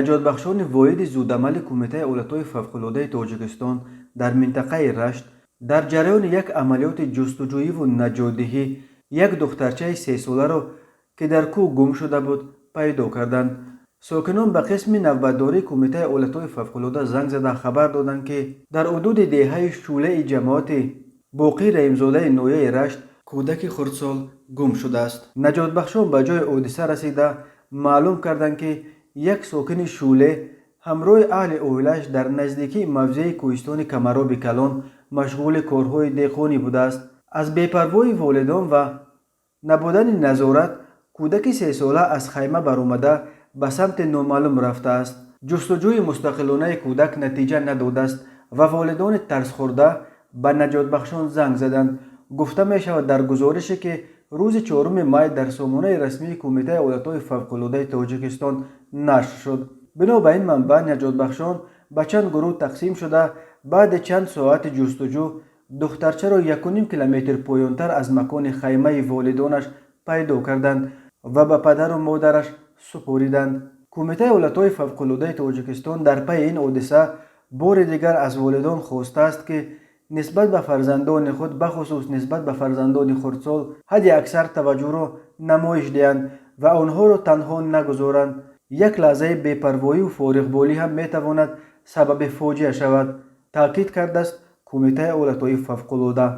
نجات بخشان واحد زودعمل کمیته ایالتهای فوق‌العاده تاجیکستان در منطقه رشت در جریان یک عملیات جستجویی و نجات‌دهی یک دخترچه 3 ساله را که در کوه گم شده بود پیدا کردند. ساکنان به قسم نوبتداری کمیته ایالتهای فوق‌العاده زنگ زده خبر دادند که در حدود دهه شعله جماعت باقی رحیمزاده نایه رشت کودک خردسال گم شده است. نجات بخشان به جای حادثه رسیده معلوم کردند که یک ساکن شوله همراه اهل اویلش در نزدیکی موضع کوهستان کمراب کلان مشغول کارهای دهقانی بوده است. از بی‌پروایی والدان و نبودن نظارت کودک 3 ساله از خیمه برآمده به سمت نامعلوم رفته است. جستجوی مستقلانه کودک نتیجه نداده است و والدان ترس خورده به نجات بخشان زنگ زدند. گفته می شود در گزارشی که روز 4 می در سامانه رسمی کمیته ایالتهای فوق‌العاده تاجیکستان نشر شد. بنا به این منبع نجات بخشان به چند گروه تقسیم شده بعد چند ساعت جستجو دخترچه را 1.5 کیلومتر پایین‌تر از مکان خیمه والدانش پیدا کردند و به پدر و مادرش سپاریدند. کمیته ایالتهای فوق‌العاده تاجیکستان در پی این حادثه بار دیگر از والدان خواسته است که نسبت به فرزندان خود بخصوص نسبت به فرزندان خردسال حد اکثر توجه را نمایش دهند و آنها را تنها نگذارند. یک لحظه بی‌پروایی و فارغبالی هم میتواند سبب فاجعه شود، تاکید کرده است کمیته ایالتهای فوق‌العاده.